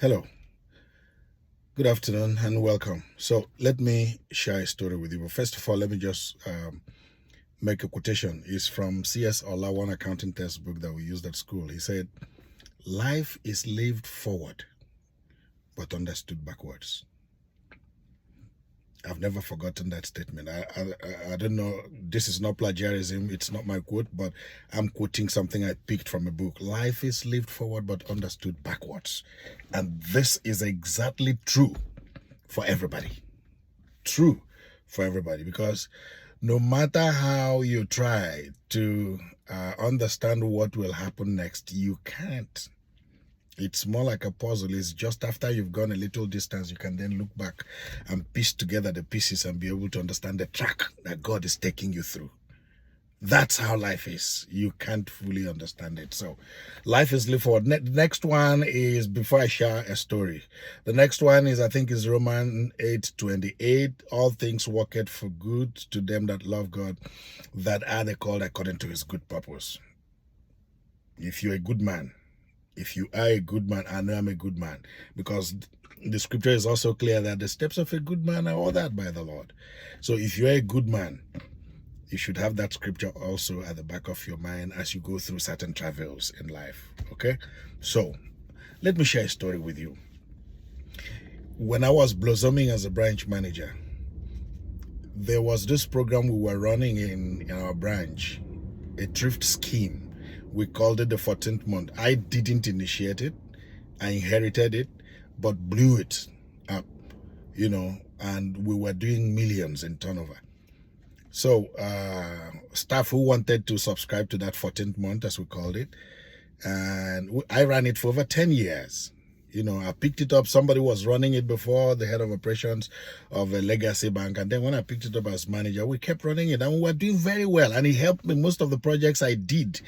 Hello, good afternoon, and welcome. So let me share a story with you. But first of all, let me just make a quotation. It's from C.S. Ola, one accounting textbook that we used at school. He said, "Life is lived forward, but understood backwards." I've never forgotten that statement. I don't know. This is not plagiarism. It's not my quote, but I'm quoting something I picked from a book. Life is lived forward, but understood backwards. And this is exactly true for everybody. True for everybody, because no matter how you try to understand what will happen next, you can't. It's more like a puzzle. It's just after you've gone a little distance, you can then look back and piece together the pieces and be able to understand the track that God is taking you through. That's how life is. You can't fully understand it. So life is lived forward. Next one is, before I share a story, the next one is, I think, is Romans 8:28. All things work it for good to them that love God, that are they called according to his good purpose. If you're a good man, if you are a good man, I know I'm a good man, because the scripture is also clear that the steps of a good man are ordered by the Lord. So if you're a good man, you should have that scripture also at the back of your mind as you go through certain travels in life. Okay? So let me share a story with you. When I was blossoming as a branch manager, there was this program we were running in our branch, a thrift scheme. We called it the 14th month. I didn't initiate it. I inherited it, but blew it up, and we were doing millions in turnover. So staff who wanted to subscribe to that 14th month, as we called it, and I ran it for over 10 years. I picked it up. Somebody was running it before, the head of operations of a legacy bank. And then when I picked it up as manager, we kept running it and we were doing very well. And he helped me. Most of the projects I did,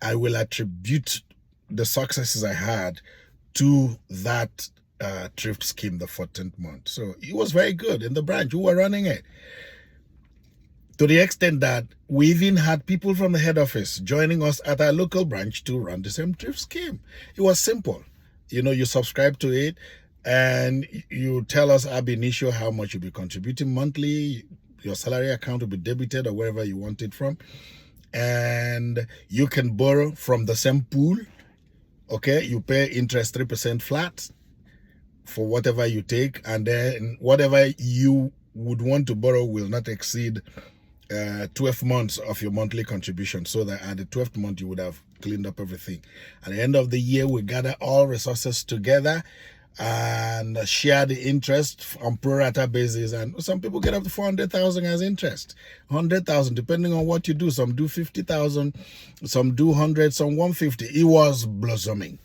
I will attribute the successes I had to that thrift scheme, the 14th month. So it was very good in the branch. We were running it, to the extent that we even had people from the head office joining us at our local branch to run the same thrift scheme. It was simple. You subscribe to it and you tell us ab initio how much you'll be contributing monthly. Your salary account will be debited or wherever you want it from. And you can borrow from the same pool. Okay, you pay interest 3% flat for whatever you take, and then whatever you would want to borrow will not exceed 12 months of your monthly contribution, so that at the 12th month you would have cleaned up everything. At the end of the year, we gather all resources together and share the interest on pro rata basis. And some people get up to 400,000 as interest, 100,000, depending on what you do. Some do 50,000, some do 100, some 150. It was blossoming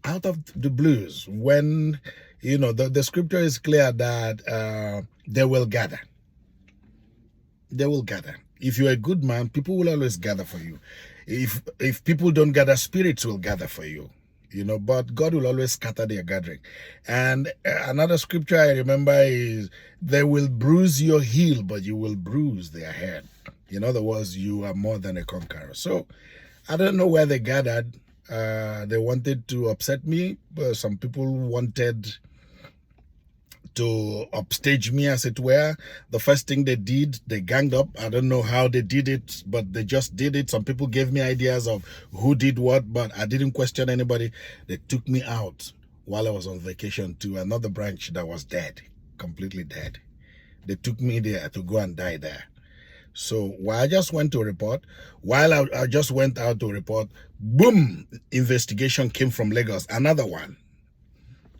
out of the blues. When the scripture is clear that they will gather. They will gather. If you're a good man, people will always gather for you. If people don't gather, spirits will gather for you. But God will always scatter their gathering. And another scripture I remember is, they will bruise your heel, but you will bruise their head. In other words, you are more than a conqueror. So I don't know where they gathered. They wanted to upset me. Some people wanted to upstage me, as it were. The first thing they did, they ganged up. I don't know how they did it, but they just did it. Some people gave me ideas of who did what, but I didn't question anybody. They took me out while I was on vacation to another branch that was dead, completely dead. They took me there to go and die there. So while I just went to report, I just went out to report, boom, investigation came from Lagos, another one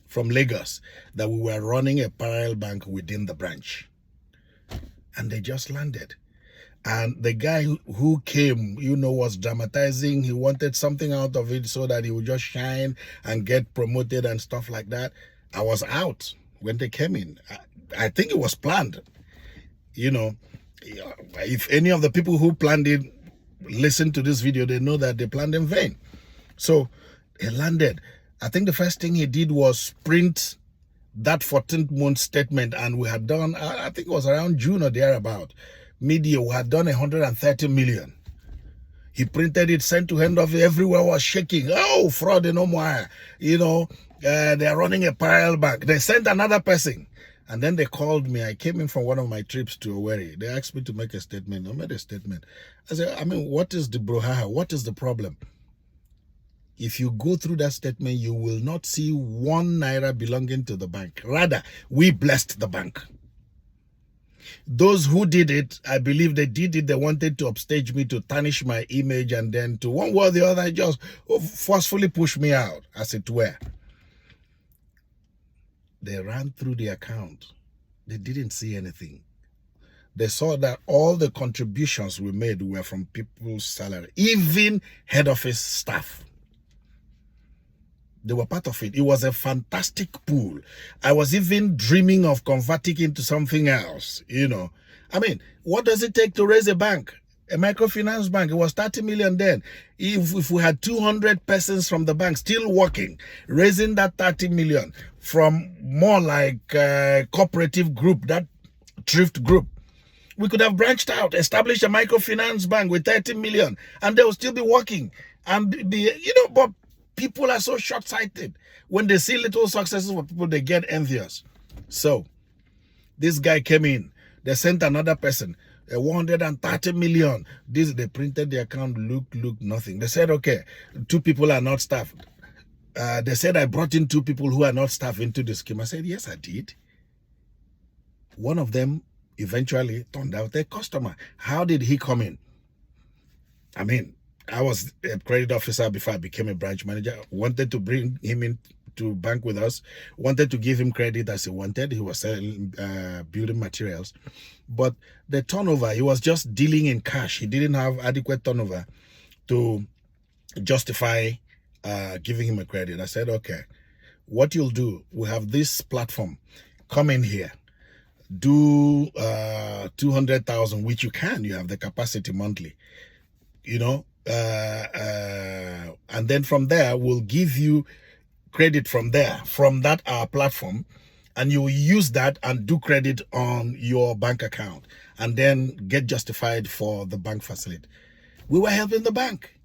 from Lagos, that we were running a parallel bank within the branch. And they just landed. And the guy who came, was dramatizing. He wanted something out of it so that he would just shine and get promoted and stuff like that. I was out when they came in. I think it was planned. If any of the people who planned it listen to this video, they know that they planned in vain. So he landed. I think the first thing he did was print that 14th month statement, and we had done, I think it was around June or thereabout, mid-year, we had done 130 million. He printed it, sent to hand office. Everywhere was shaking. Oh, fraud no more. You know, they're running a parallel bank. They sent another person. And then they called me. I came in from one of my trips to Owerri. They asked me to make a statement. I made a statement. I said, I mean, what is the brouhaha? What is the problem? If you go through that statement, you will not see 1 naira belonging to the bank. Rather, we blessed the bank. Those who did it, I believe they did it. They wanted to upstage me, to tarnish my image, and then to one way or the other, just forcefully push me out, as it were. They ran through the account. They didn't see anything. They saw that all the contributions we made were from people's salary, even head office staff. They were part of it. It was a fantastic pool. I was even dreaming of converting into something else, you know. I mean, what does it take to raise a bank? A microfinance bank, it was 30 million then. If we had 200 persons from the bank still working, raising that 30 million from more like a cooperative group, that thrift group, we could have branched out, established a microfinance bank with 30 million, and they will still be working. And be, you know, but people are so short-sighted. When they see little successes for people, they get envious. So this guy came in. They sent another person, 130 million. They printed the account, look, nothing. They said, okay, 2 people are not staffed. They said I brought in 2 people who are not staffed into the scheme. I said, yes, I did. One of them eventually turned out a customer. How did he come in? I mean, I was a credit officer before I became a branch manager. Wanted to bring him in to bank with us. Wanted to give him credit as he wanted. He was selling building materials. But the turnover, he was just dealing in cash. He didn't have adequate turnover to justify giving him a credit. I said, okay, what you'll do, we have this platform. Come in here. Do 200,000, which you can. You have the capacity monthly. You know, and then from there, we'll give you credit from there, from that our platform, and you will use that and do credit on your bank account and then get justified for the bank facility. We were helping the bank,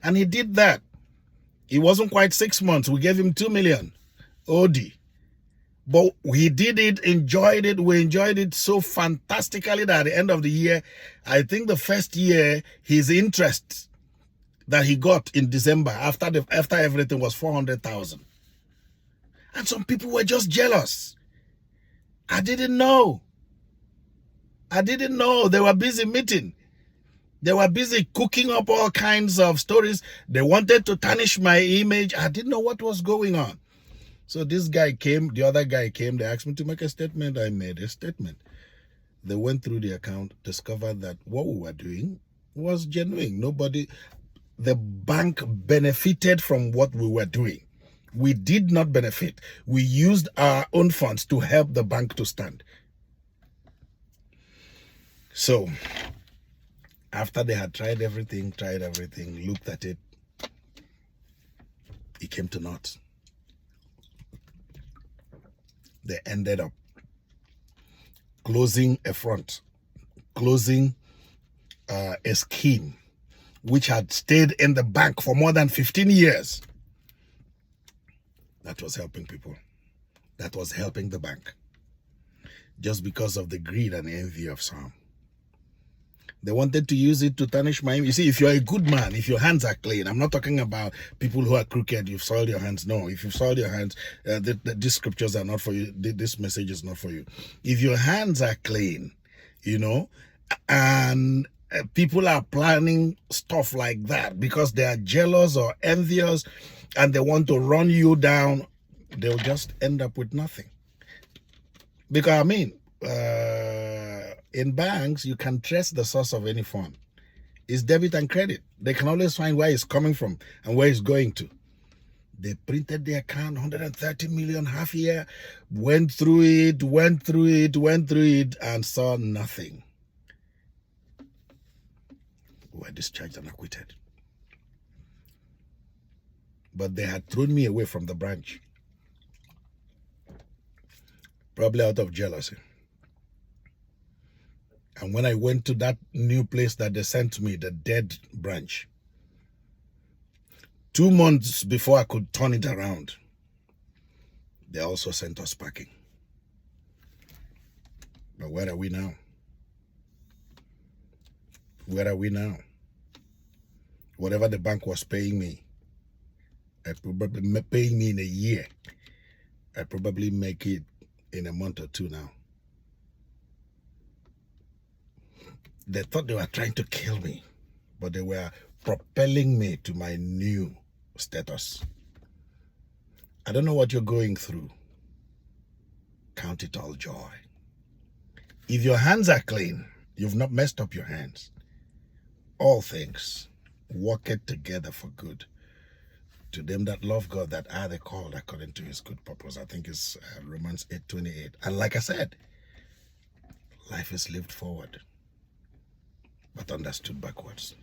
and he did that. It wasn't quite 6 months. We gave him 2 million OD. But he did it, enjoyed it. We enjoyed it so fantastically that at the end of the year, I think the first year, his interest that he got in December after everything was 400,000. And some people were just jealous. I didn't know. They were busy meeting. They were busy cooking up all kinds of stories. They wanted to tarnish my image. I didn't know what was going on. So this guy came, the other guy came, they asked me to make a statement. I made a statement. They went through the account, discovered that what we were doing was genuine. The bank benefited from what we were doing. We did not benefit. We used our own funds to help the bank to stand. So, after they had tried everything, looked at it, it came to naught. They ended up closing a front, closing a scheme which had stayed in the bank for more than 15 years. That was helping people. That was helping the bank. Just because of the greed and envy of some. They wanted to use it to tarnish my image. You see, if you're a good man, if your hands are clean, I'm not talking about people who are crooked, you've soiled your hands. No, if you've soiled your hands, these scriptures are not for you. This message is not for you. If your hands are clean, you know, and people are planning stuff like that because they are jealous or envious and they want to run you down, they'll just end up with nothing. Because, I mean, in banks, you can trace the source of any fund. It's debit and credit. They can always find where it's coming from and where it's going to. They printed the account, 130 million half year, went through it, and saw nothing. Were discharged and acquitted. But they had thrown me away from the branch. Probably out of jealousy. And when I went to that new place that they sent me, the dead branch, 2 months before I could turn it around, they also sent us packing. But where are we now? Where are we now? Whatever the bank was paying me, probably paying me in a year, I probably make it in a month or two now. They thought they were trying to kill me, but they were propelling me to my new status. I don't know what you're going through. Count it all joy. If your hands are clean, you've not messed up your hands. All things work it together for good to them that love God, that are the called according to his good purpose. I think it's Romans 8:28. And like I said, life is lived forward, but understood backwards.